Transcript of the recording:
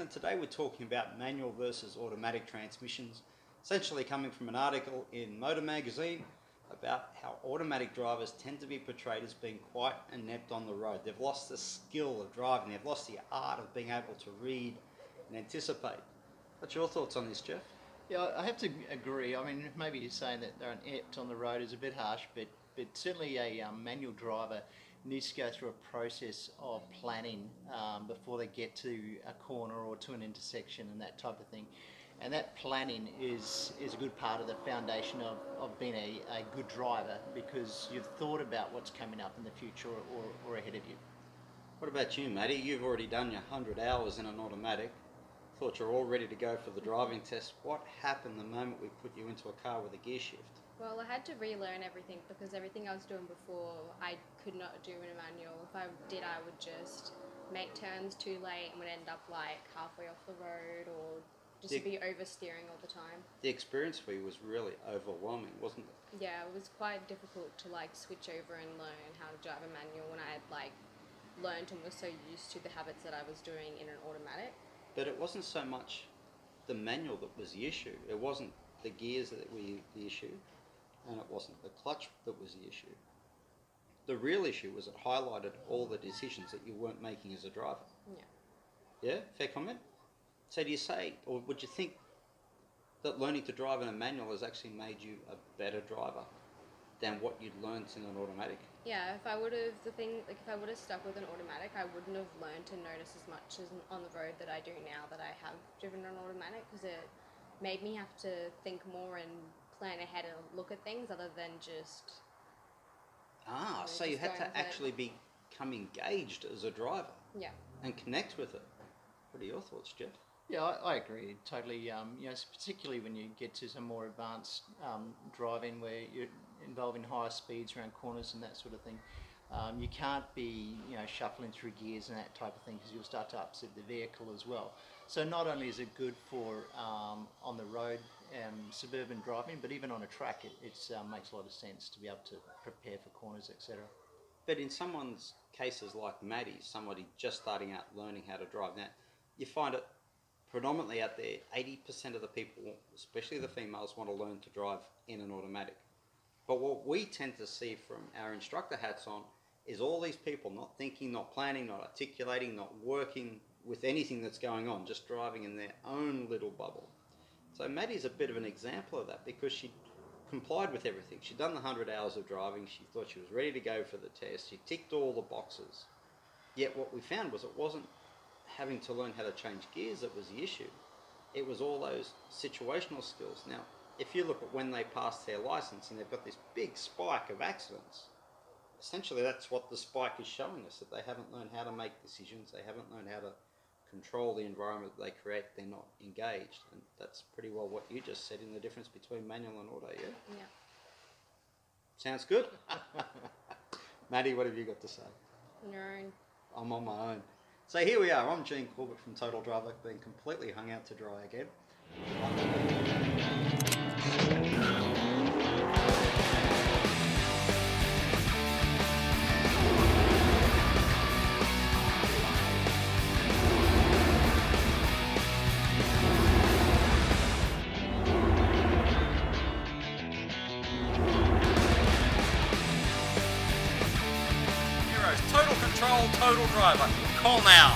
and today we're talking about manual versus automatic transmissions, essentially coming from an article in Motor Magazine about how automatic drivers tend to be portrayed as being quite inept on the road. They've lost the skill of driving, they've lost the art of being able to read and anticipate. What's your thoughts on this, Jeff? Yeah, I have to agree. I mean, maybe you're saying that they're inept on the road is a bit harsh, but certainly a manual driver needs to go through a process of planning before they get to a corner or to an intersection and that type of thing. And that planning is a good part of the foundation of being a good driver, because you've thought about what's coming up in the future or ahead of you. What about you, Matty? You've already done your 100 hours in an automatic. Thought you're all ready to go for the driving test. What happened the moment we put you into a car with a gear shift? Well, I had to relearn everything because everything I was doing before I could not do in a manual. If I did, I would just make turns too late and would end up like halfway off the road or just be oversteering all the time. The experience for you was really overwhelming, wasn't it? Yeah, it was quite difficult to like switch over and learn how to drive a manual when I had like learned and was so used to the habits that I was doing in an automatic. But it wasn't so much the manual that was the issue. It wasn't the gears that were the issue, and it wasn't the clutch that was the issue. The real issue was it highlighted all the decisions that you weren't making as a driver. Yeah. Yeah? Fair comment? So do you say, or would you think that learning to drive in a manual has actually made you a better driver than what you'd learned in an automatic? Yeah, if I would have stuck with an automatic, I wouldn't have learned to notice as much as on the road that I do now that I have driven an automatic, because it made me have to think more and plan ahead and look at things other than just... So you had to actually become engaged as a driver. Yeah. And connect with it. What are your thoughts, Jeff? Yeah, I agree totally. Particularly when you get to some more advanced driving where you're involving higher speeds around corners and that sort of thing. You can't be, shuffling through gears and that type of thing, because you'll start to upset the vehicle as well. So not only is it good for on the road suburban driving, but even on a track, it makes a lot of sense to be able to prepare for corners, etc. But in someone's cases like Maddie's, somebody just starting out learning how to drive, now you find it predominantly out there, 80% of the people, especially the females, want to learn to drive in an automatic. But what we tend to see from our instructor hats on is all these people not thinking, not planning, not articulating, not working with anything that's going on, just driving in their own little bubble. So Maddie's a bit of an example of that, because she complied with everything. She'd done the 100 hours of driving, she thought she was ready to go for the test, she ticked all the boxes. Yet what we found was it wasn't having to learn how to change gears that was the issue. It was all those situational skills. Now, if you look at when they passed their license and they've got this big spike of accidents, essentially that's what the spike is showing us, that they haven't learned how to make decisions, they haven't learned how to control the environment that they create, they're not engaged. And that's pretty well what you just said in the difference between manual and auto, yeah? Yeah. Sounds good? Maddie, what have you got to say? On your own. I'm on my own. So here we are, I'm Gene Corbett from Total Driver, being completely hung out to dry again. Heroes, Total Control, Total Driver. Call now.